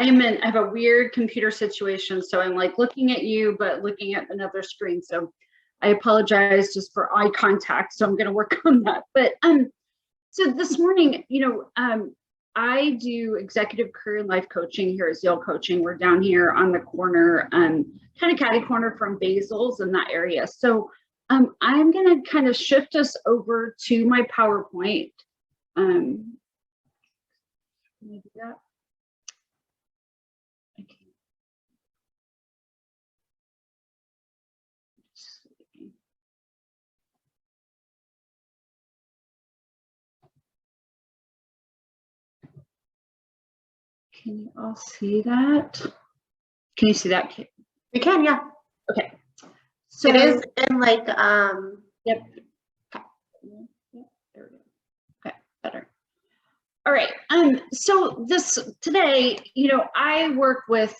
I have a weird computer situation, so I'm like looking at you, but looking at another screen. So I apologize just for eye contact. So I'm going to work on that. But so this morning, I do executive career and life coaching here at Zeal Coaching. We're down here on the corner, kind of catty corner from Basil's in that area. So I'm going to kind of shift us over to my PowerPoint. Can I do that? Can you all see that? Can you see that? We can, yeah. Okay. So it is in like, yep. Okay. There we go. Okay, better. All right. So today, I work with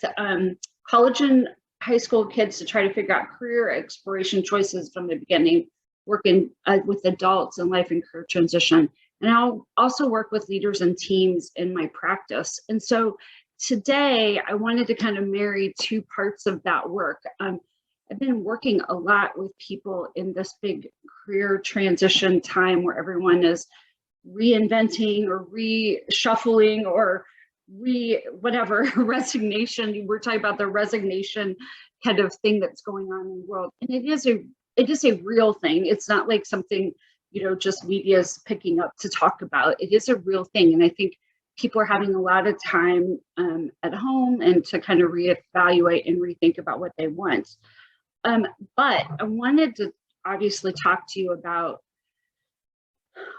college and high school kids to try to figure out career exploration choices from the beginning, working with adults in life and career transition. And I'll also work with leaders and teams in my practice. And so today I wanted to kind of marry two parts of that work. I've been working a lot with people in this big career transition time where everyone is reinventing or reshuffling or whatever, resignation. We're talking about the resignation kind of thing that's going on in the world. And it is a real thing. It's not like something just media is picking up to talk about. It is a real thing. And I think people are having a lot of time at home and to kind of reevaluate and rethink about what they want. But I wanted to obviously talk to you about,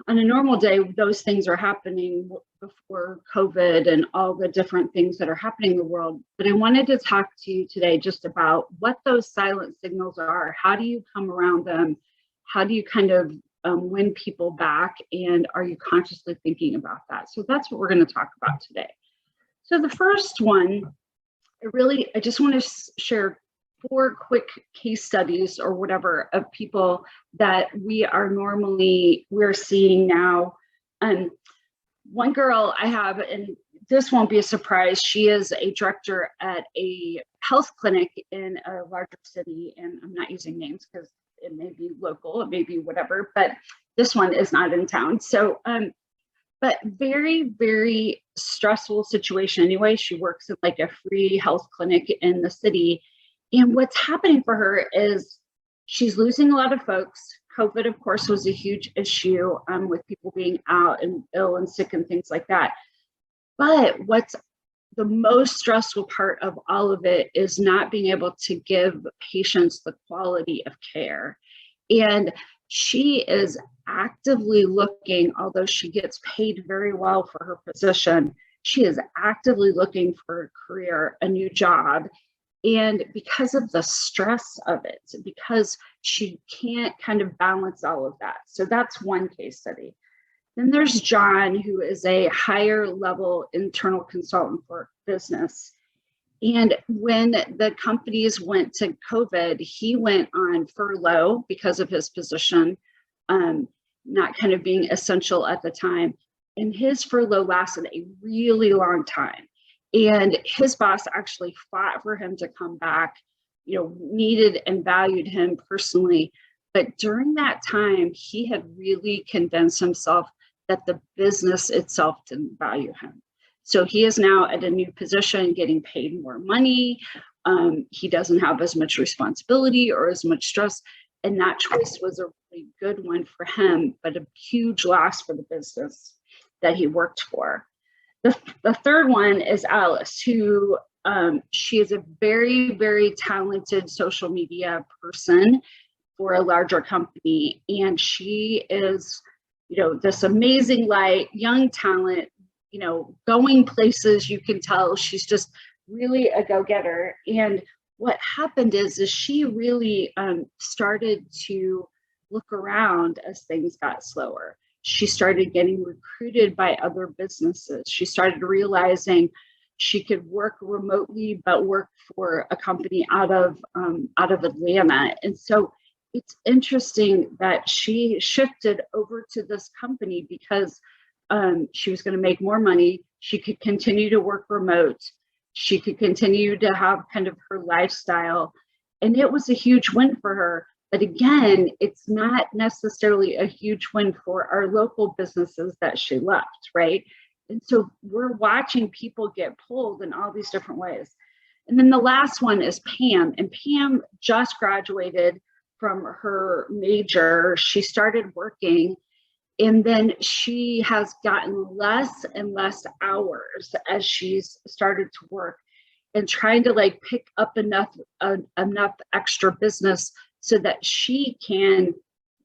on a normal day, those things are happening before COVID and all the different things that are happening in the world. But I wanted to talk to you today just about what those silent signals are. How do you come around them? How do you kind of win people back, and are you consciously thinking about that? So that's what we're going to talk about today. So the first one, I just want to share 4 quick case studies or whatever of people that we're seeing now. One girl I have, and this won't be a surprise, she is a director at a health clinic in a larger city, and I'm not using names because it may be local, it may be whatever, but this one is not in town. So, but very, very stressful situation anyway. She works at like a free health clinic in the city. And what's happening for her is she's losing a lot of folks. COVID, of course, was a huge issue with people being out and ill and sick and things like that. But what's the most stressful part of all of it is not being able to give patients the quality of care. And she is actively looking, although she gets paid very well for her position, she is actively looking for a career, a new job. And because of the stress of it, because she can't kind of balance all of that. So that's one case study. Then there's John, who is a higher level internal consultant for business. And when the companies went to COVID, he went on furlough because of his position, not kind of being essential at the time. And his furlough lasted a really long time. And his boss actually fought for him to come back, needed and valued him personally. But during that time, he had really convinced himself that the business itself didn't value him. So he is now at a new position, getting paid more money. He doesn't have as much responsibility or as much stress. And that choice was a really good one for him, but a huge loss for the business that he worked for. The third one is Alice, who she is a very, very talented social media person for a larger company. And she is, this amazing light, young talent, going places. You can tell she's just really a go-getter. And what happened is she really started to look around as things got slower. She started getting recruited by other businesses. She started realizing she could work remotely, but work for a company out of Atlanta. And so it's interesting that she shifted over to this company because she was going to make more money. She could continue to work remote. she could continue to have kind of her lifestyle. And it was a huge win for her. But again, it's not necessarily a huge win for our local businesses that she left, right? And so we're watching people get pulled in all these different ways. And then the last one is Pam. And Pam just graduated from her major. She started working, and then she has gotten less and less hours as she's started to work, and trying to like pick up enough extra business so that she can,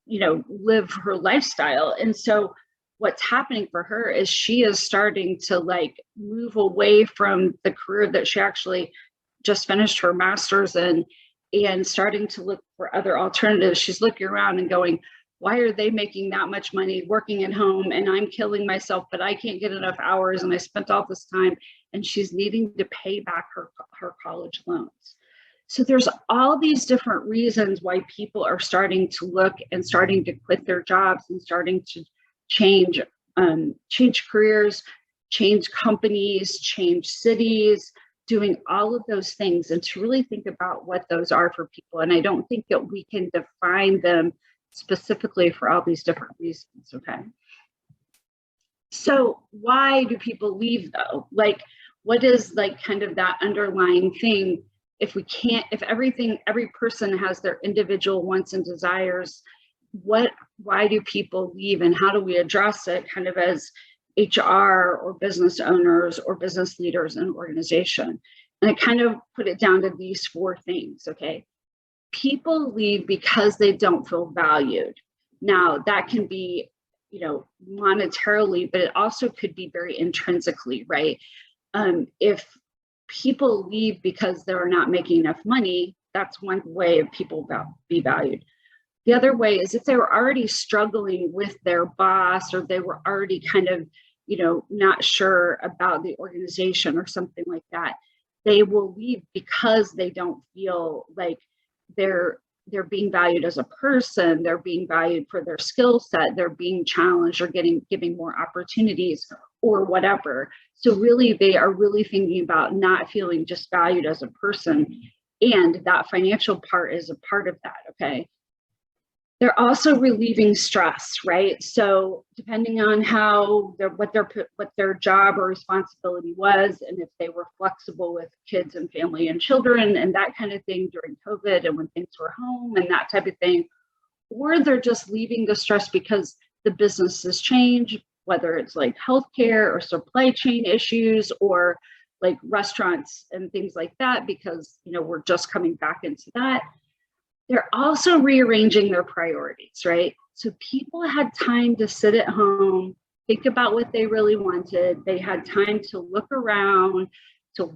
live her lifestyle. And so what's happening for her is she is starting to like move away from the career that she actually just finished her master's in, and starting to look for other alternatives. She's looking around and going, why are they making that much money working at home and I'm killing myself, but I can't get enough hours and I spent all this time. And she's needing to pay back her college loans. So there's all these different reasons why people are starting to look and starting to quit their jobs and starting to change careers, change companies, change cities, doing all of those things, and to really think about what those are for people. And I don't think that we can define them specifically for all these different reasons, okay? So why do people leave though? Like, what is like kind of that underlying thing? If every person has their individual wants and desires, why do people leave, and how do we address it kind of as HR or business owners or business leaders in an organization? And I kind of put it down to these 4 things, okay? People leave because they don't feel valued. Now that can be, monetarily, but it also could be very intrinsically, right? If people leave because they're not making enough money, that's one way of people be valued. The other way is if they were already struggling with their boss, or they were already kind of, not sure about the organization or something like that, they will leave because they don't feel like they're being valued as a person, they're being valued for their skill set, they're being challenged or giving more opportunities or whatever. So really, they are really thinking about not feeling just valued as a person. And that financial part is a part of that, okay? They're also relieving stress, right? So depending on what their job or responsibility was, and if they were flexible with kids and family and children and that kind of thing during COVID and when things were home and that type of thing, or they're just leaving the stress because the business has changed, whether it's like healthcare or supply chain issues or like restaurants and things like that, because we're just coming back into that. They're also rearranging their priorities, right? So people had time to sit at home, think about what they really wanted. They had time to look around, to,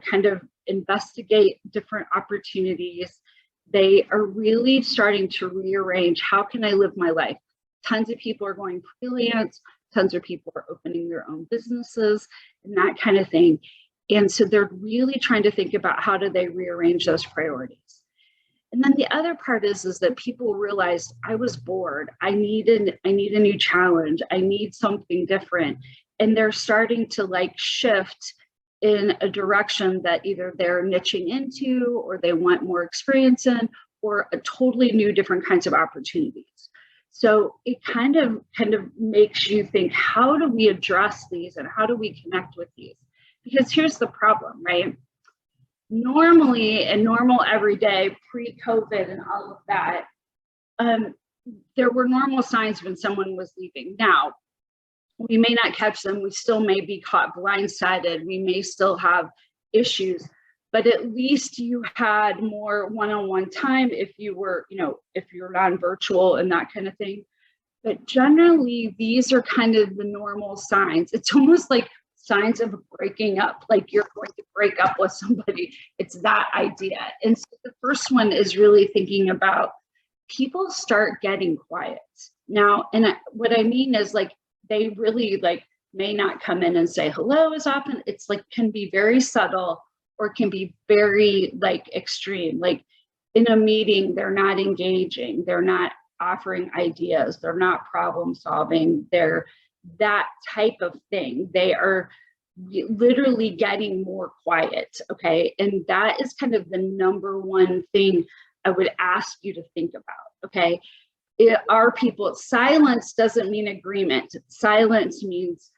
kind of investigate different opportunities. They are really starting to rearrange, how can I live my life? Tons of people are going freelance, tons of people are opening their own businesses and that kind of thing. And so they're really trying to think about how do they rearrange those priorities. And then the other part is that people realize I was bored. I need a new challenge. I need something different. And they're starting to like shift in a direction that either they're niching into or they want more experience in, or a totally new different kinds of opportunities. So it kind of makes you think, how do we address these and how do we connect with these? Because here's the problem, right? Normally, and normal every day, pre-COVID and all of that, there were normal signs when someone was leaving. Now, we may not catch them. We still may be caught blindsided. We may still have issues, but at least you had more one-on-one time if you were, if you're non-virtual and that kind of thing. But generally, these are kind of the normal signs. It's almost like signs of breaking up, like you're going to break up with somebody. It's that idea. And so the first one is really thinking about people start getting quiet. Now, and what I mean is like, they really like may not come in and say hello as often. It's like, can be very subtle or can be very like extreme. Like in a meeting, they're not engaging. They're not offering ideas. They're not problem solving. They're that type of thing. They are literally getting more quiet, okay? And that is kind of the number one thing I would ask you to think about, okay? Silence doesn't mean agreement. Silence means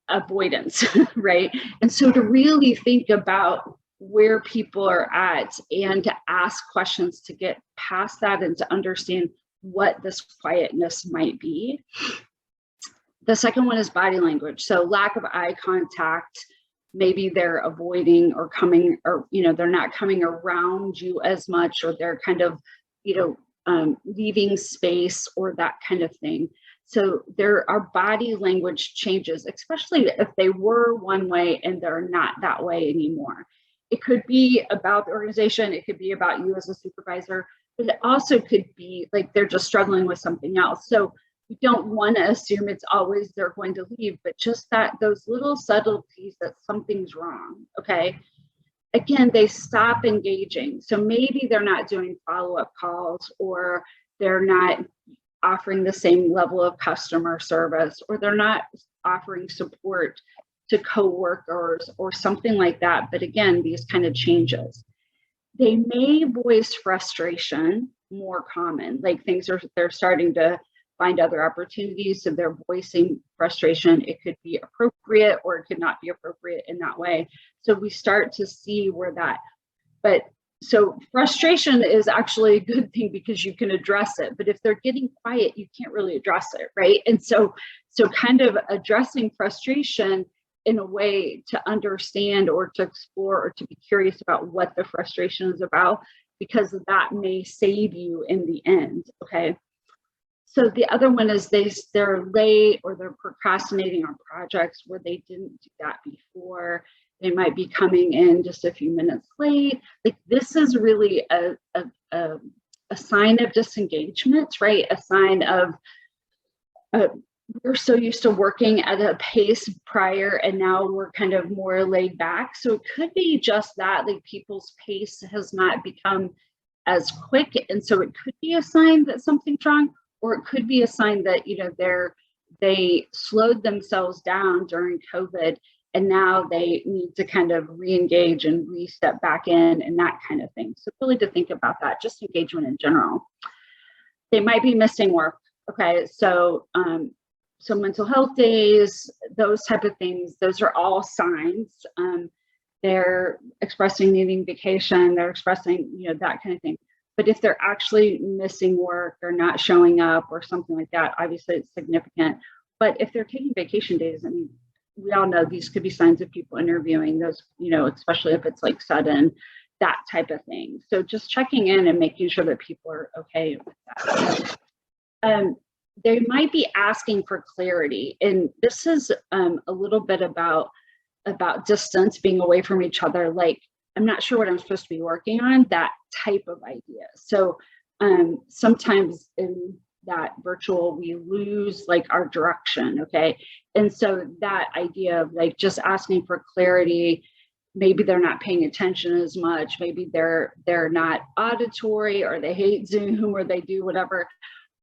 avoidance, right? And so to really think about where people are at and to ask questions to get past that and to understand what this quietness might be. The second one is body language. So lack of eye contact, maybe they're avoiding or coming, or, they're not coming around you as much, or they're kind of, leaving space or that kind of thing. So there are body language changes, especially if they were one way and they're not that way anymore. It could be about the organization. It could be about you as a supervisor, but it also could be like they're just struggling with something else. So we don't want to assume it's always they're going to leave, but just that those little subtleties that something's wrong, okay? Again, they stop engaging. So maybe they're not doing follow-up calls, or they're not offering the same level of customer service, or they're not offering support to coworkers or something like that. But again, these kind of changes. They may voice frustration, more common, like they're starting to find other opportunities. So they're voicing frustration. It could be appropriate or it could not be appropriate in that way. So we start to see where so frustration is actually a good thing because you can address it. But if they're getting quiet, you can't really address it, right? And so kind of addressing frustration in a way to understand or to explore or to be curious about what the frustration is about, because that may save you in the end, okay? So the other one is they're late or they're procrastinating on projects where they didn't do that before. They might be coming in just a few minutes late. Like this is really a sign of disengagement, right? A sign of we're so used to working at a pace prior, and now we're kind of more laid back. So it could be just that, like people's pace has not become as quick, and so it could be a sign that something's wrong. Or it could be a sign that, they slowed themselves down during COVID, and now they need to kind of re-engage and re-step back in and that kind of thing. So really to think about that, just engagement in general. They might be missing work. Okay, so mental health days, those type of things, those are all signs. They're expressing needing vacation, they're expressing, that kind of thing. But if they're actually missing work or not showing up or something like that, obviously it's significant. But if they're taking vacation days, I mean, we all know these could be signs of people interviewing those, especially if it's like sudden, that type of thing. So just checking in and making sure that people are okay with that. They might be asking for clarity. And this is a little bit about distance, being away from each other. Like, I'm not sure what I'm supposed to be working on, that type of idea. So sometimes in that virtual, we lose like our direction, okay? And so that idea of like just asking for clarity, maybe they're not paying attention as much, maybe they're not auditory, or they hate Zoom, or they do whatever,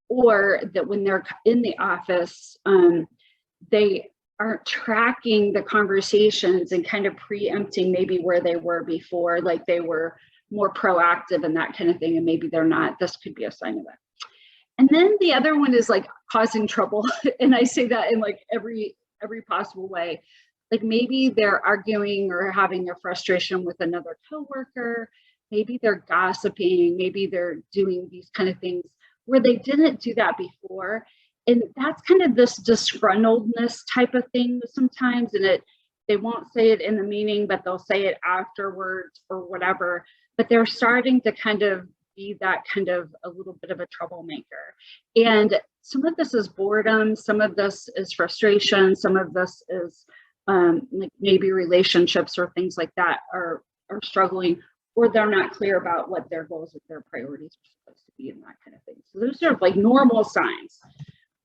or that when they're in the office, they aren't tracking the conversations and kind of preempting maybe where they were before, like they were more proactive and that kind of thing, and maybe they're not. This could be a sign of it. And then the other one is like causing trouble. And I say that in like every possible way. Like maybe they're arguing or having a frustration with another coworker, maybe they're gossiping, maybe they're doing these kind of things where they didn't do that before. And that's kind of this disgruntledness type of thing sometimes. And they won't say it in the meeting, but they'll say it afterwards or whatever. But they're starting to kind of be that kind of a little bit of a troublemaker. And some of this is boredom, some of this is frustration, some of this is like maybe relationships or things like that are struggling, or they're not clear about what their goals or their priorities are supposed to be and that kind of thing. So those are like normal signs.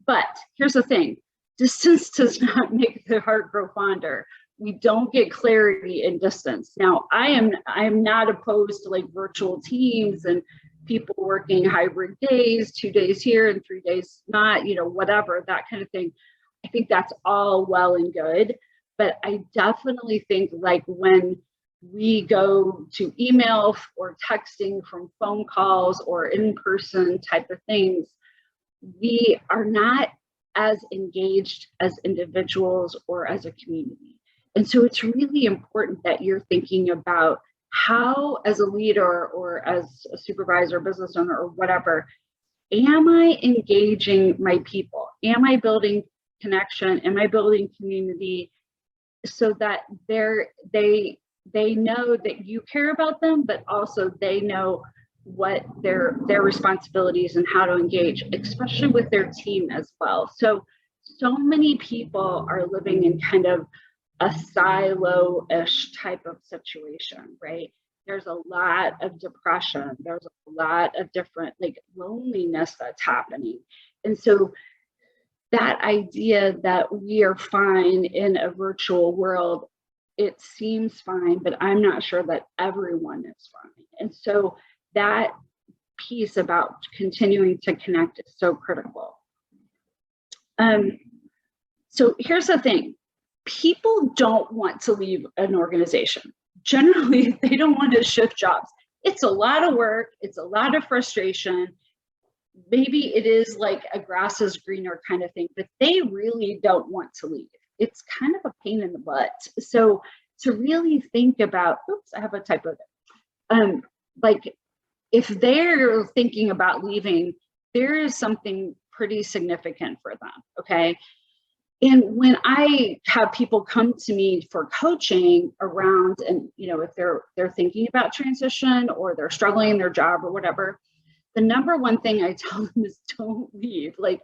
But here's the thing, distance does not make the heart grow fonder. We don't get clarity in distance. Now, I am not opposed to like virtual teams and people working hybrid days, 2 days here and 3 days not, whatever, that kind of thing. I think that's all well and good. But I definitely think like when we go to email or texting from phone calls or in-person type of things, we are not as engaged as individuals or as a community. And so it's really important that you're thinking about how, as a leader or as a supervisor, business owner, or whatever, am I engaging my people? Am I building connection? Am I building community so that they know that you care about them, but also they know what their responsibilities and how to engage, especially with their team as well. So many people are living in kind of a silo-ish type of situation, right? There's a lot of depression. There's a lot of different like loneliness that's happening. And so that idea that we are fine in a virtual world, it seems fine, but I'm not sure that everyone is fine. And so that piece about continuing to connect is so critical. So here's the thing. People don't want to leave an organization. Generally, they don't want to shift jobs. It's a lot of work. It's a lot of frustration. Maybe it is like a grass is greener kind of thing, but they really don't want to leave. It's kind of a pain in the butt. So to really think about, oops, I have a typo there. Like if they're thinking about leaving, there is something pretty significant for them, okay? And when I have people come to me for coaching around, and if they're thinking about transition or they're struggling in their job or whatever, the number one thing I tell them is don't leave. Like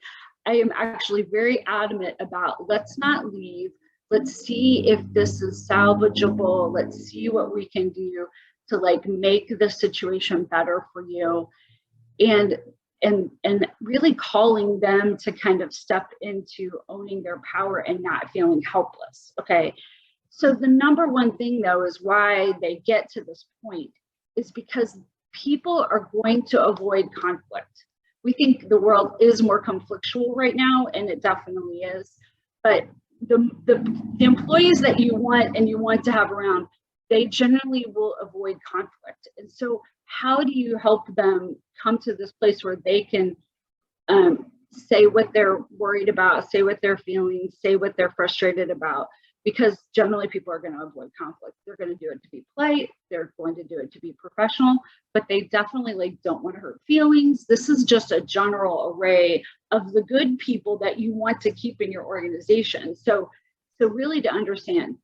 I am actually very adamant about let's not leave. Let's see if this is salvageable. Let's see what we can do to like make the situation better for you. And really calling them to kind of step into owning their power and not feeling helpless. Okay. So the number one thing though is why they get to this point is because people are going to avoid conflict. We think the world is more conflictual right now, and it definitely is. But the employees that you want and you want to have around, they generally will avoid conflict. And so how do you help them come to this place where they can say what they're worried about, say what they're feeling, say what they're frustrated about? Because generally people are going to avoid conflict. They're going to do it to be polite. They're going to do it to be professional, but they definitely like don't want to hurt feelings. This is just a general array of the good people that you want to keep in your organization. So really to understand,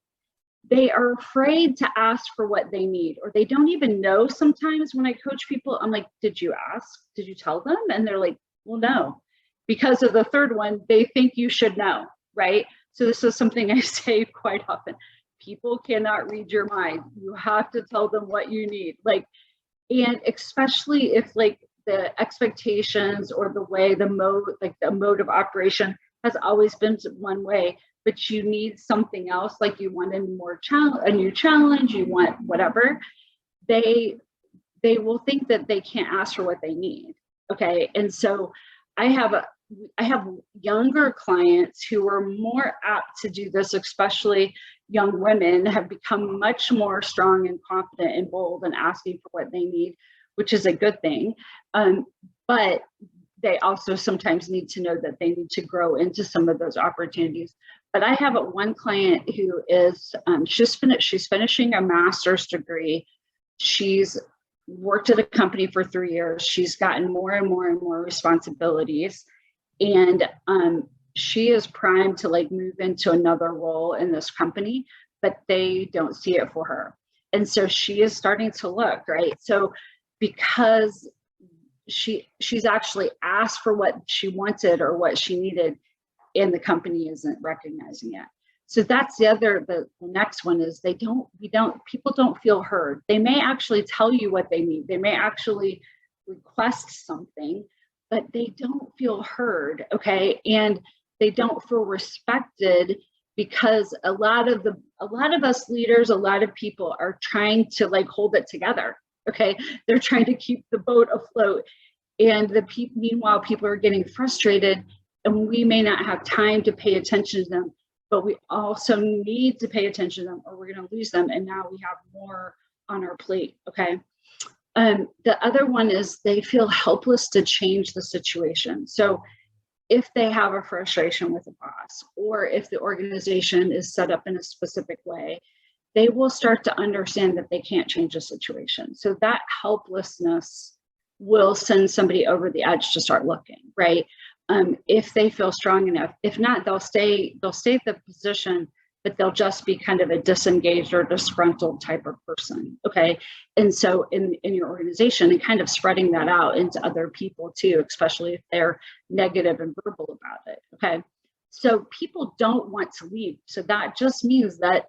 they are afraid to ask for what they need, or they don't even know. Sometimes when I coach people, I'm like, did you ask? Did you tell them? And they're like, well, no, because of the third one, they think you should know, right? So this is something I say quite often. People cannot read your mind. You have to tell them what you need. Like, and especially if like the expectations or the way the mode of operation has always been one way, but you need something else, like you want a new challenge, you want whatever, they will think that they can't ask for what they need. Okay. And so I have younger clients who are more apt to do this, especially young women have become much more strong and confident and bold in asking for what they need, which is a good thing. But they also sometimes need to know that they need to grow into some of those opportunities. But I have one client who is, she's finishing a master's degree. She's worked at a company for 3 years. She's gotten more and more and more responsibilities. And she is primed to like move into another role in this company, but they don't see it for her. And so she is starting to look, right? So because she's actually asked for what she wanted or what she needed, and the company isn't recognizing it. So that's the next one is people don't feel heard. They may actually tell you what they need. They may actually request something, but they don't feel heard, okay? And they don't feel respected because a lot of us leaders, a lot of people are trying to like hold it together, okay? They're trying to keep the boat afloat. And meanwhile, people are getting frustrated, and we may not have time to pay attention to them, but we also need to pay attention to them or we're going to lose them. And now we have more on our plate. Okay. The other one is they feel helpless to change the situation. So if they have a frustration with a boss, or if the organization is set up in a specific way, they will start to understand that they can't change the situation. So that helplessness will send somebody over the edge to start looking, right? If they feel strong enough. If not, they'll stay at the position, but they'll just be kind of a disengaged or disgruntled type of person, okay? And so in your organization, and kind of spreading that out into other people too, especially if they're negative and verbal about it, okay? So people don't want to leave. So that just means that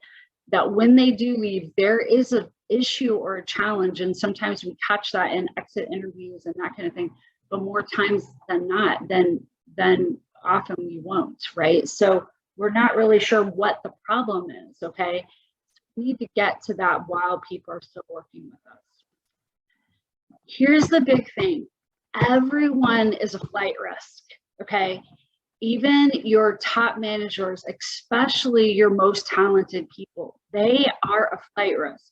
when they do leave, there is an issue or a challenge, and sometimes we catch that in exit interviews and that kind of thing, but more times than not, then often we won't, right? So we're not really sure what the problem is, okay? We need to get to that while people are still working with us. Here's the big thing. Everyone is a flight risk, okay? Even your top managers, especially your most talented people, they are a flight risk.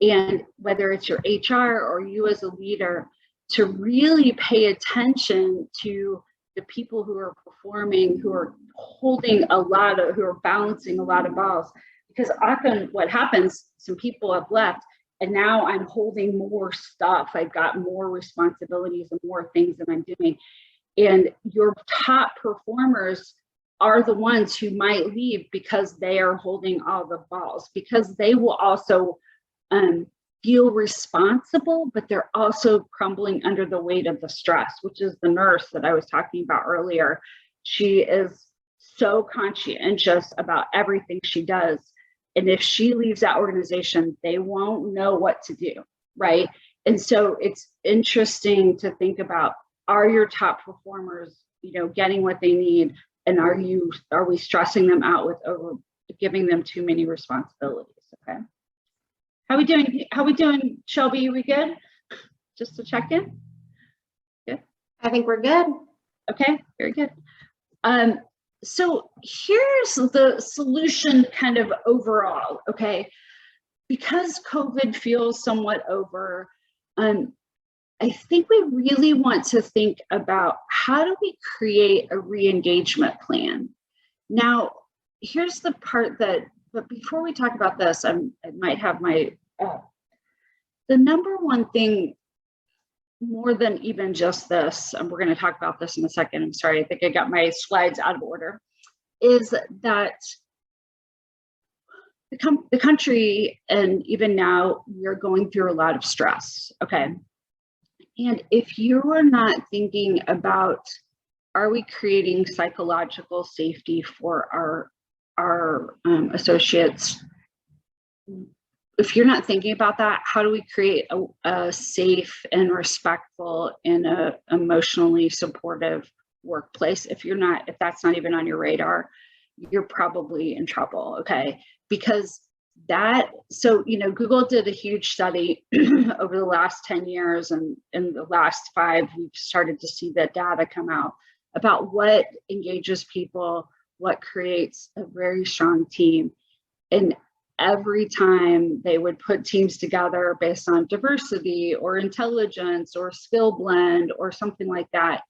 And whether it's your HR or you as a leader, to really pay attention to the people who are performing, who are holding who are balancing a lot of balls. Because often what happens, some people have left and now I'm holding more stuff. I've got more responsibilities and more things that I'm doing. And your top performers are the ones who might leave because they are holding all the balls, because they will also feel responsible, but they're also crumbling under the weight of the stress, which is the nurse that I was talking about earlier. She is so conscientious about everything she does. And if she leaves that organization, they won't know what to do, right? And so it's interesting to think about, are your top performers, getting what they need? And are we stressing them out with giving them too many responsibilities, okay? How we doing, Shelby? Are we good? Just to check in? Good. I think we're good. Okay, very good. So here's the solution kind of overall, okay? Because COVID feels somewhat over, I think we really want to think about how do we create a re-engagement plan? Now, here's the part but before we talk about this, I might have my, the number one thing more than even just this, and we're going to talk about this in a second. I'm sorry, I think I got my slides out of order, is that the country, and even now, we're going through a lot of stress, okay? And if you are not thinking about, are we creating psychological safety for our associates? If you're not thinking about that, how do we create a safe and respectful and a emotionally supportive workplace? If that's not even on your radar, you're probably in trouble, okay? Because Google did a huge study over the last 10 years, and in the last 5, we've started to see that data come out about what engages people, what creates a very strong team. And every time they would put teams together based on diversity or intelligence or skill blend or something like that,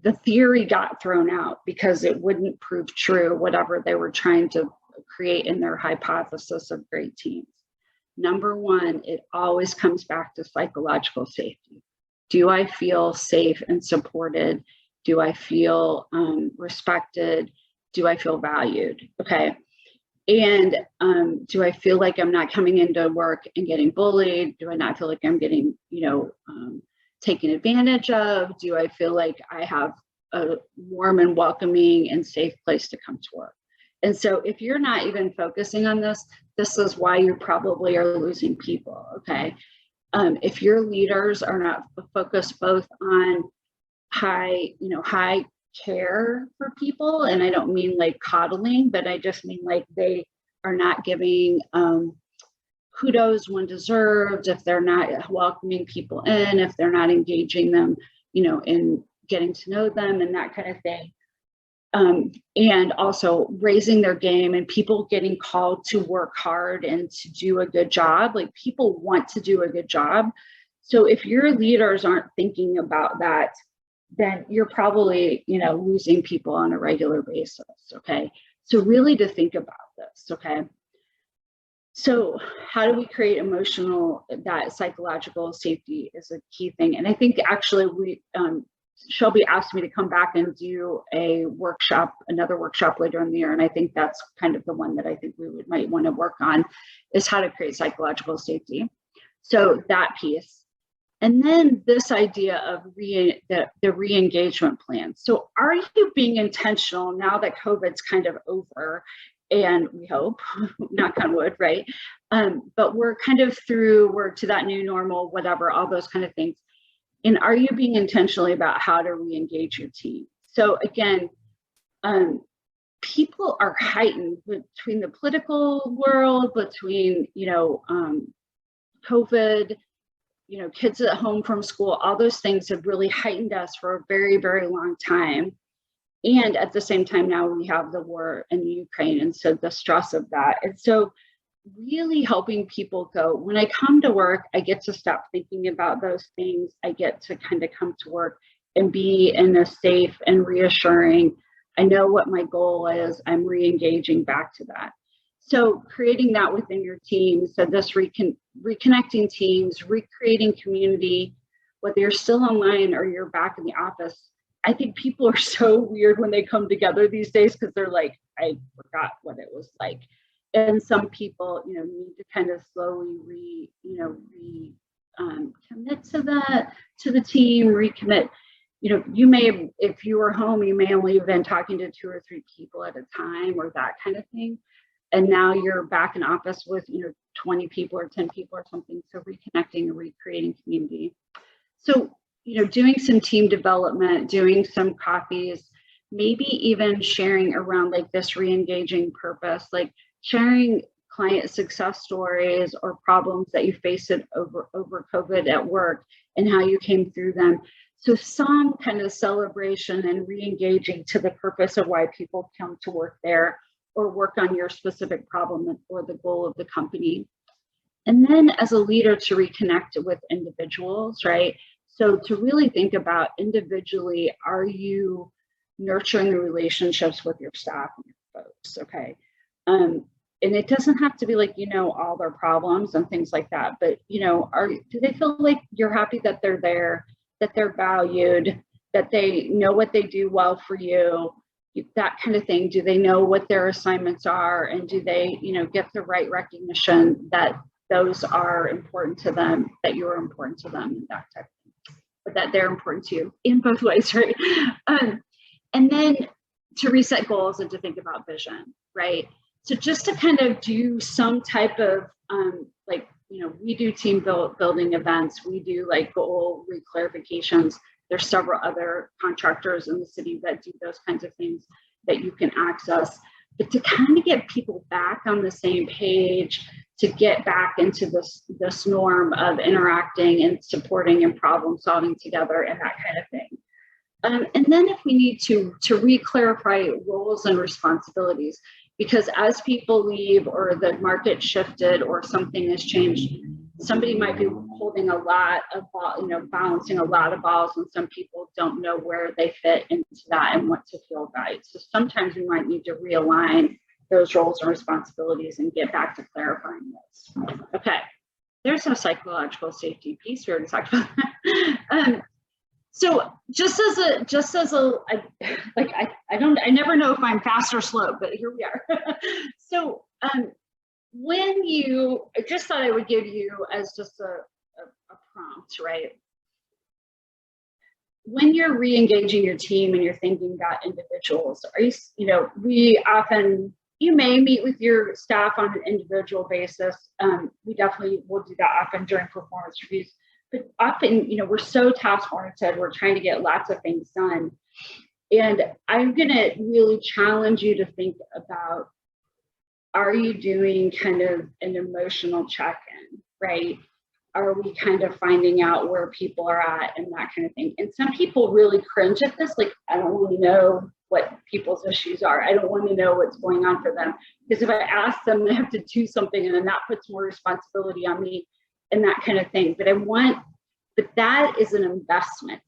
the theory got thrown out because it wouldn't prove true, whatever they were trying to create in their hypothesis of great teams. Number one, it always comes back to psychological safety. Do I feel safe and supported? Do I feel respected? Do I feel valued? Okay. And do I feel like I'm not coming into work and getting bullied? Do I not feel like I'm getting, taken advantage of? Do I feel like I have a warm and welcoming and safe place to come to work? And so if you're not even focusing on this, this is why you probably are losing people, okay? If your leaders are not focused both on high care for people, and I don't mean like coddling, but I just mean like they are not giving kudos when deserved, if they're not welcoming people in, if they're not engaging them, in getting to know them and that kind of thing, and also raising their game and people getting called to work hard and to do a good job. Like, people want to do a good job. So if your leaders aren't thinking about that, then you're probably, losing people on a regular basis. Okay. So really to think about this. Okay. So how do we create that psychological safety is a key thing. And I think actually Shelby asked me to come back and do another workshop later in the year. And I think that's kind of the one that I think we might want to work on, is how to create psychological safety. So that piece. And then this idea of the re-engagement plan. So are you being intentional now that COVID's kind of over, and we hope, knock on wood, right? But we're kind of we're to that new normal, whatever, all those kind of things. And are you being intentional about how to re-engage your team? So again, people are heightened between the political world, between, COVID, kids at home from school, all those things have really heightened us for a very, very long time. And at the same time, now we have the war in Ukraine. And so the stress of that. And so really helping people go, when I come to work, I get to stop thinking about those things. I get to kind of come to work and be in a safe and reassuring, I know what my goal is. I'm re-engaging back to that. So creating that within your team, so this reconnecting teams, recreating community, whether you're still online or you're back in the office. I think people are so weird when they come together these days, because they're like, I forgot what it was like. And some people, need to kind of slowly commit to the team, recommit. You may, if you were home, you may only have been talking to 2 or 3 people at a time, or that kind of thing. And now you're back in office with, 20 people or 10 people or something. So reconnecting and recreating community. So, doing some team development, doing some coffees, maybe even sharing around like this re-engaging purpose, like sharing client success stories or problems that you faced over COVID at work and how you came through them. So some kind of celebration and re-engaging to the purpose of why people come to work there, or work on your specific problem or the goal of the company. And then as a leader, to reconnect with individuals, right? So to really think about individually, are you nurturing the relationships with your staff and your folks, okay? And it doesn't have to be like, all their problems and things like that, but, do they feel like you're happy that they're there, that they're valued, that they know what they do well for you, that kind of thing? Do they know what their assignments are, and do they, get the right recognition that those are important to them, that you're important to them, and that type of thing, but that they're important to you in both ways, right? And then to reset goals and to think about vision, right? So just to kind of do some type of we do team building events, we do like goal reclarifications. There's several other contractors in the city that do those kinds of things that you can access. But to kind of get people back on the same page, to get back into this norm of interacting and supporting and problem solving together and that kind of thing. And then if we need to re-clarify roles and responsibilities, because as people leave or the market shifted or something has changed, somebody might be holding a lot of balancing a lot of balls, and some people don't know where they fit into that and what to feel right. So sometimes we might need to realign those roles and responsibilities and get back to clarifying those. Okay, there's a psychological safety piece we already talked about. So I never know if I'm fast or slow, but here we are. So I just thought I would give you as just a prompt, right? When you're re-engaging your team and you're thinking about individuals, you may meet with your staff on an individual basis. We definitely will do that often during performance reviews. But often, we're so task-oriented, we're trying to get lots of things done. And I'm gonna really challenge you to think about, are you doing kind of an emotional check-in, right? Are we kind of finding out where people are at and that kind of thing? And some people really cringe at this, like, I don't really know what people's issues are. I don't want to know what's going on for them, because if I ask them, they have to do something, and then that puts more responsibility on me and that kind of thing. But that is an investment.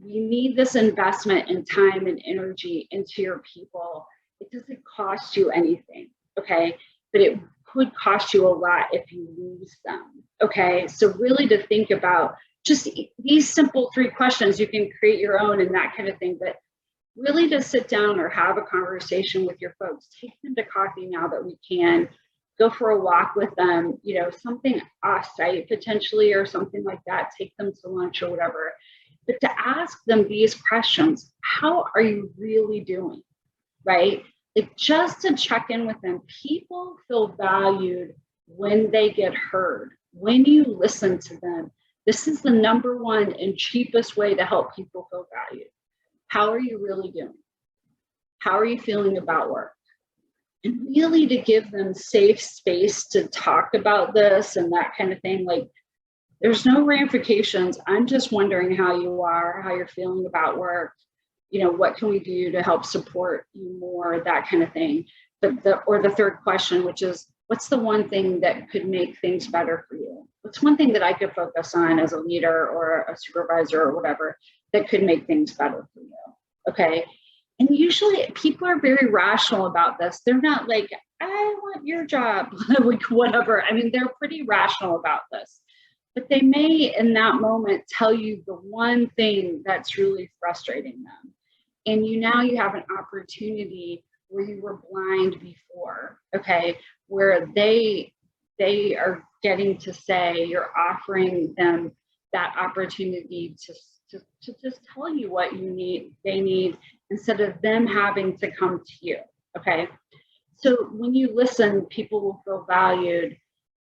You need this investment in time and energy into your people. It doesn't cost you anything, okay? But it could cost you a lot if you lose them, okay? So really to think about just these simple 3 questions. You can create your own and that kind of thing, but really to sit down or have a conversation with your folks. Take them to coffee now that we can. Go for a walk with them, you know, something off-site potentially or something like that. Take them to lunch or whatever. But to ask them these questions: how are you really doing, right? Like, just to check in with them. People feel valued when they get heard, when you listen to them. This is the #1 and cheapest way to help people feel valued. How are you really doing? How are you feeling about work? And really to give them safe space to talk about this and that kind of thing. Like, there's no ramifications. I'm just wondering how you are, how you're feeling about work. You know, what can we do to help support you more, that kind of thing. But the 3rd question, which is, what's the one thing that could make things better for you? What's one thing that I could focus on as a leader or a supervisor or whatever that could make things better for you? Okay. And usually people are very rational about this. They're not like, I want your job, like whatever. I mean, they're pretty rational about this, but they may in that moment tell you the one thing that's really frustrating them. And now you have an opportunity where you were blind before, okay, where they are getting to say, you're offering them that opportunity to just tell you what they need, instead of them having to come to you, okay? So when you listen, people will feel valued.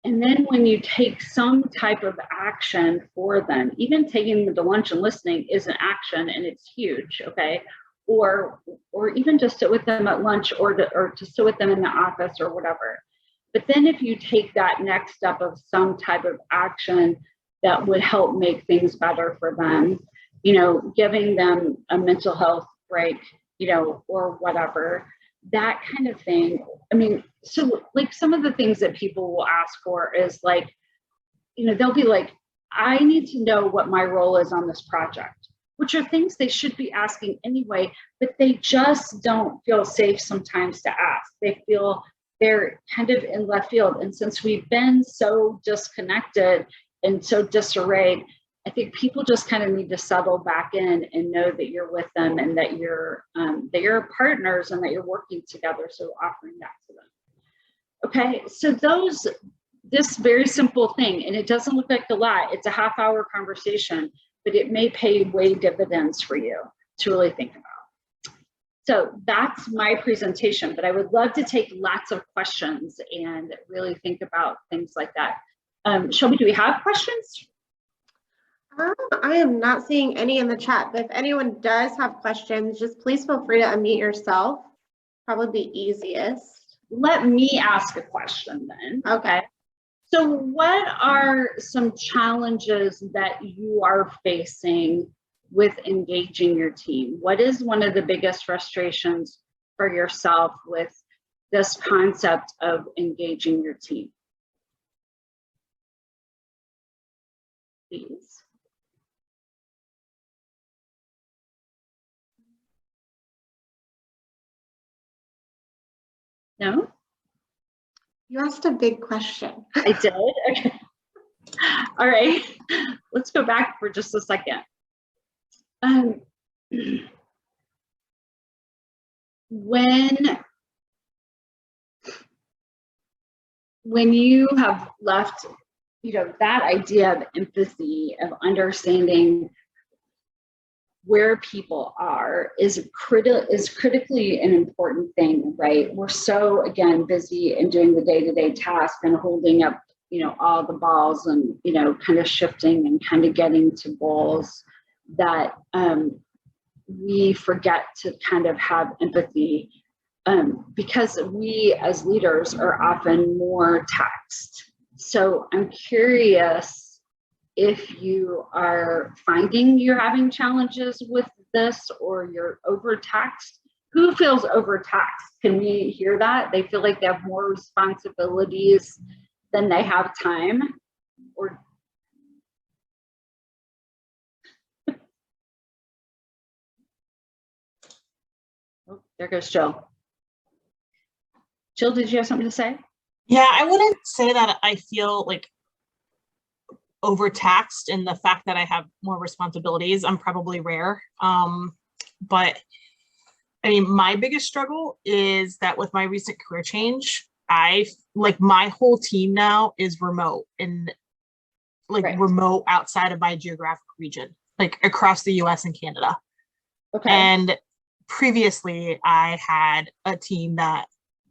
And then when you take some type of action for them, even taking them to lunch and listening is an action, and it's huge, okay? Or even just sit with them at lunch, or to sit with them in the office or whatever. But then if you take that next step of some type of action that would help make things better for them, you know, giving them a mental health break, you know, or whatever, that kind of thing. I mean, so like some of the things that people will ask for is like, you know, they'll be like, I need to know what my role is on this project, which are things they should be asking anyway, but they just don't feel safe sometimes to ask. They feel they're kind of in left field. And since we've been so disconnected and so disarrayed, I think people just kind of need to settle back in and know that you're with them, and that you're partners, and that you're working together. So offering that to them. Okay, so this very simple thing, and it doesn't look like a lot. It's a half-hour conversation, but it may pay way dividends for you to really think about. So that's my presentation, but I would love to take lots of questions and really think about things like that. Shelby, do we have questions? I am not seeing any in the chat, but if anyone does have questions, just please feel free to unmute yourself. Probably the easiest. Let me ask a question then. Okay. So what are some challenges that you are facing with engaging your team? What is one of the biggest frustrations for yourself with this concept of engaging your team? Please. No? You asked a big question. I did? Okay. All right. Let's go back for just a second. When you have left, you know, that idea of empathy, of understanding where people are is critically an important thing, right? We're so, again, busy and doing the day-to-day task and holding up, you know, all the balls and, you know, kind of shifting and kind of getting to goals that we forget to kind of have empathy, because we as leaders are often more taxed. So I'm curious if you are finding you're having challenges with this, or you're overtaxed who feels overtaxed? Can we hear that? They feel like they have more responsibilities than they have time, or oh, there goes Jill. Jill, did you have something to say? Yeah, I wouldn't say that I feel like overtaxed in the fact that I have more responsibilities. I'm probably rare. But I mean, my biggest struggle is that with my recent career change, my whole team now is remote and Right. remote outside of my geographic region, like across the US and Canada. Okay. And previously I had a team that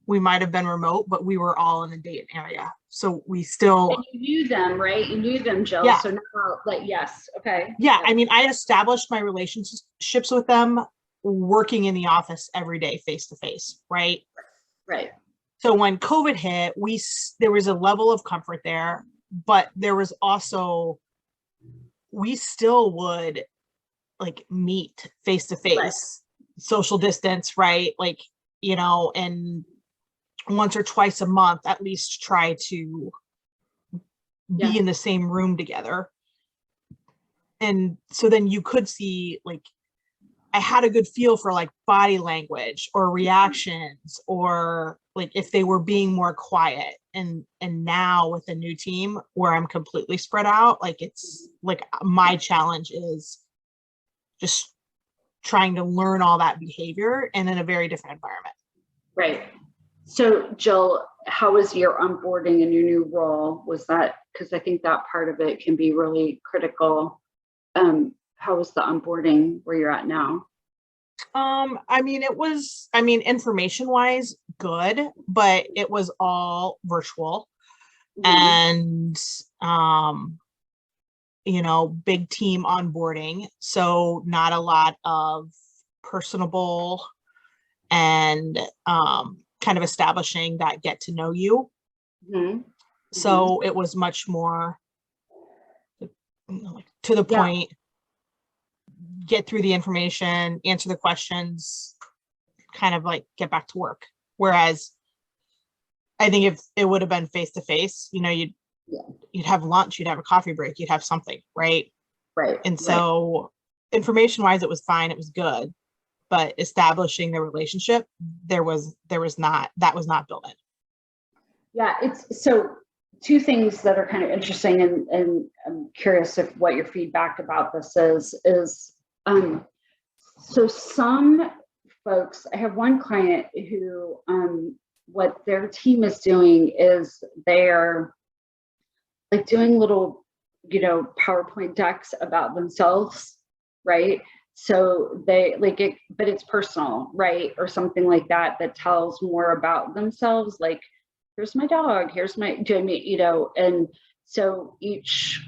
we might have been remote, but we were all in the Dayton area. So we still. And you knew them, right? You knew them, Jill. Yeah. So now, like, yes. Okay. Yeah. I mean, I established my relationships with them working in the office every day, face to face. Right. Right. So when COVID hit, there was a level of comfort there, but there was also, we still would like meet face to face, social distance, right? Like, and once or twice a month, at least try to be in the same room together. And so then you could see, like, I had a good feel for like body language or reactions, or like if they were being more quiet. And now with a new team where I'm completely spread out, like it's like my challenge is just trying to learn all that behavior and in a very different environment. Right. So Jill, how was your onboarding in your new role? Was that, because I think that part of it can be really critical. How was the onboarding where you're at now? I mean, information wise, good, but it was all virtual. And, big team onboarding. So not a lot of personable and, kind of establishing that get to know you. So it was much more to the point, get through the information, answer the questions, kind of like get back to work. Whereas I think if it would have been face to face, you'd have lunch, you'd have a coffee break, you'd have something, right? Right. And so information wise, it was fine, it was good, but establishing the relationship, that was not built in. Yeah, it's so two things that are kind of interesting, and I'm curious if what your feedback about this is so some folks, I have one client who what their team is doing is they're like doing little PowerPoint decks about themselves, right? So they like it, but it's personal, right? Or something like that tells more about themselves, like here's my dog, here's my, and so each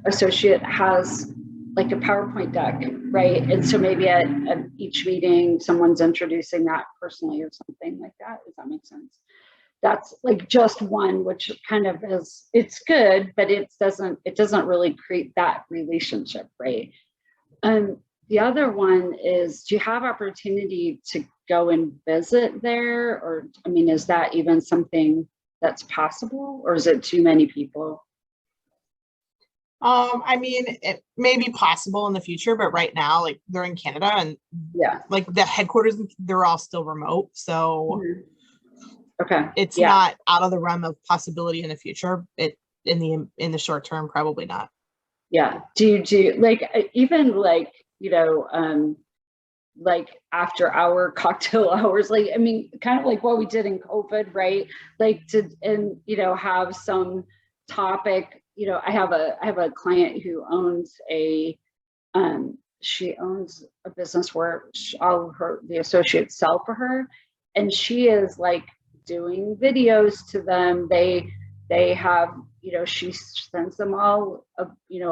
associate has like a PowerPoint deck, right? And so maybe at each meeting, someone's introducing that personally or something like that. Does that make sense? That's like just one, which kind of is, it's good, but it doesn't really create that relationship, right? The other one is, do you have opportunity to go and visit there? Or, I mean, is that even something that's possible, or is it too many people? I mean, it may be possible in the future, but right now, like they're in Canada and like the headquarters, they're all still remote. So okay, it's not out of the realm of possibility in the future. It in the short term, probably not. Yeah. Do you like even like like after hour cocktail hours, like, I mean, kind of like what we did in COVID, right? Like have some topic, I have a client who owns she owns a business where all of the associates sell for her. And she is like doing videos to them. They have, she sends them all a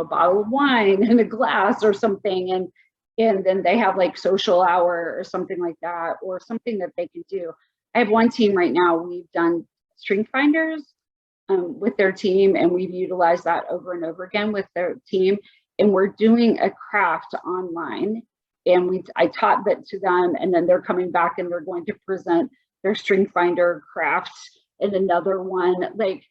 bottle of wine and a glass or something. And then they have like social hour or something like that, or something that they can do. I have one team right now, we've done strength finders with their team, and we've utilized that over and over again with their team. And we're doing a craft online, and I taught that to them, and then they're coming back and they're going to present their string finder craft in another one. Like,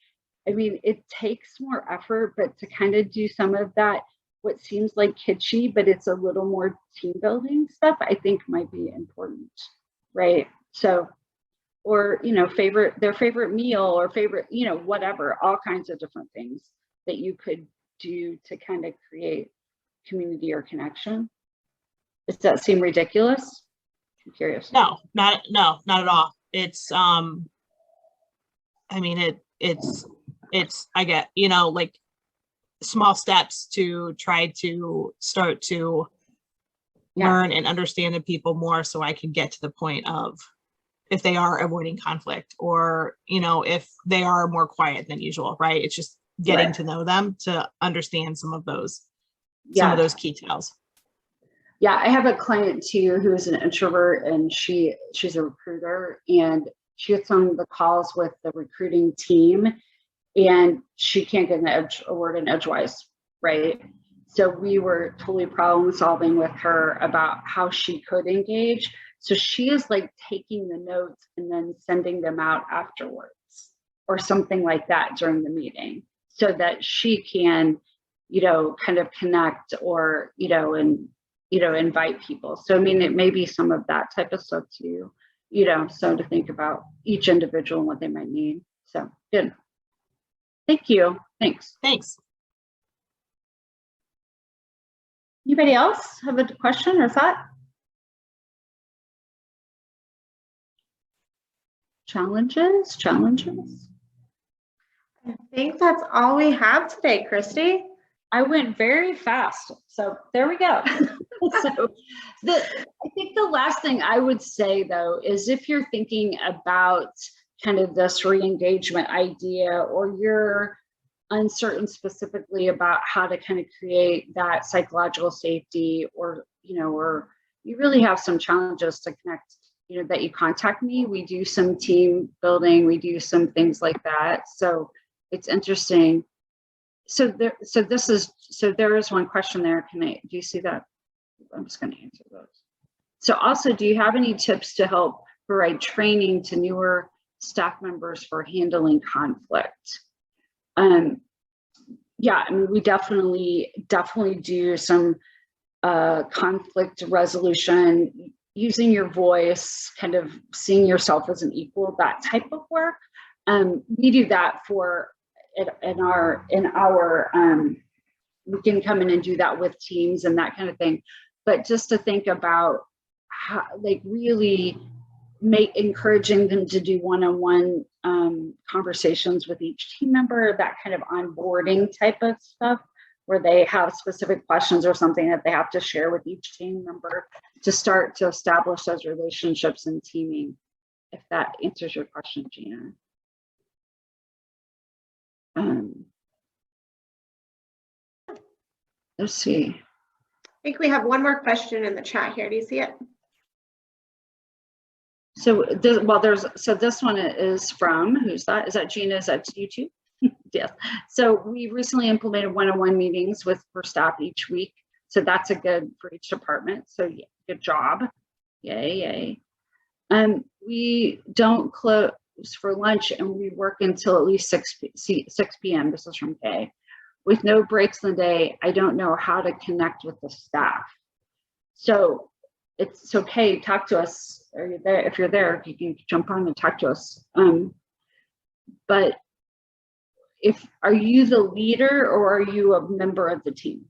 I mean, it takes more effort, but to kind of do some of that, what seems like kitschy, but it's a little more team building stuff, I think might be important, right? So, or, you know, their favorite meal or favorite, you know, whatever, all kinds of different things that you could do to kind of create community or connection. Does that seem ridiculous? I'm curious. No, not at all. It's, I mean, it's, I get, you know, like small steps to try to start to learn and understand the people more, so I can get to the point of if they are avoiding conflict, or, you know, if they are more quiet than usual, right? It's just getting to know them to understand some of those key details. Yeah, I have a client too who is an introvert, and she's a recruiter, and she gets on the calls with the recruiting team, and she can't get a word in edgewise, right? So we were totally problem solving with her about how she could engage. So she is like taking the notes and then sending them out afterwards or something like that during the meeting, so that she can, you know, kind of connect or, you know, and, you know, invite people. So, I mean, it may be some of that type of stuff too, you know, so to think about each individual and what they might need. So good. Thank you. Thanks. Thanks. Anybody else have a question or thought? Challenges? I think that's all we have today, Christy. I went very fast, so there we go. So I think the last thing I would say though is, if you're thinking about kind of this re-engagement idea, or you're uncertain specifically about how to kind of create that psychological safety, or, you know, or you really have some challenges to connect, you know, that you contact me. We do some team building, we do some things like that. So it's interesting. So there is one question there. Do you see that? I'm just going to answer those. So also, do you have any tips to help provide training to newer staff members for handling conflict? Yeah, I mean, we definitely do some conflict resolution, using your voice, kind of seeing yourself as an equal, that type of work. We do that in our we can come in and do that with teams and that kind of thing. But just to think about how, like, really encouraging them to do one-on-one conversations with each team member, that kind of onboarding type of stuff, where they have specific questions or something that they have to share with each team member to start to establish those relationships and teaming, if that answers your question, Gina. Let's see. I think we have one more question in the chat here. Do you see it? So this one is from, who's that? Is that Gina? Is that you too? Yes. So we recently implemented one-on-one meetings for staff each week. So that's a good for each department. So yeah, good job. Yay. We don't close for lunch, and we work until at least 6 p.m. This is from Kay. With no breaks in the day, I don't know how to connect with the staff. So it's okay, talk to us. Are you there? If you're there, you can jump on and talk to us. But are you the leader, or are you a member of the team?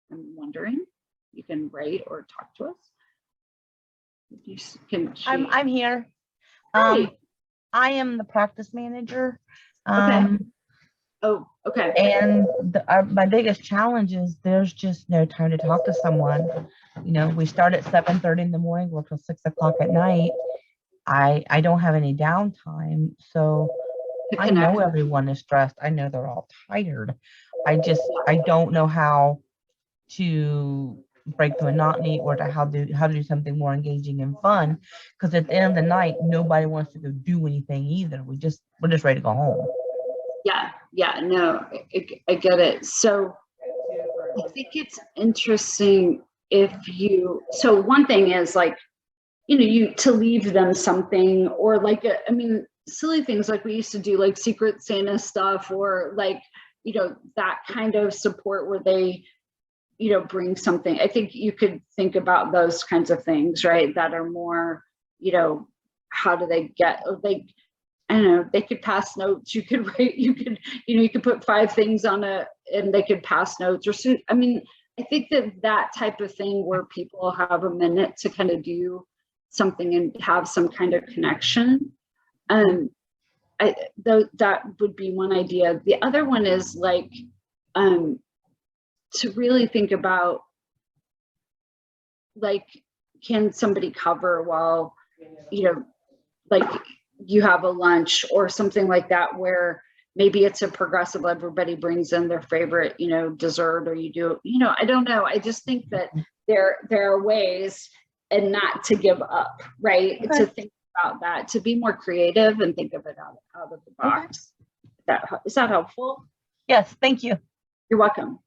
I'm wondering. You can write or talk to us. I'm here. Hi. I am the practice manager. Okay. Oh, okay. And my biggest challenge is there's just no time to talk to someone. You know, we start at 7:30 in the morning, work till 6 o'clock at night. I don't have any downtime. So I know everyone is stressed. I know they're all tired. I don't know how to break the monotony, or to how to do something more engaging and fun. Because at the end of the night, nobody wants to go do anything either. We're just ready to go home. Yeah, no, I get it. So I think it's interesting. if you, so one thing is like, you know, you to leave them something, or like, I mean, silly things like we used to do, like Secret Santa stuff, or like, you know, that kind of support where they, you know, bring something. I think you could think about those kinds of things, right? That are more, you know, how do they get, like, I don't know, they could pass notes. You could write, you could, you know, you could put 5 things on it and they could pass notes, or so. I mean, I think that type of thing where people have a minute to kind of do something and have some kind of connection. That would be one idea. The other one is like, to really think about, like, can somebody cover while, you know, like you have a lunch or something like that, where maybe it's a progressive, everybody brings in their favorite, you know, dessert, or you do, you know, I don't know. I just think that there are ways, and not to give up, right? Okay. To think about that, to be more creative and think of it out of the box. Is that helpful? Yes, thank you. You're welcome.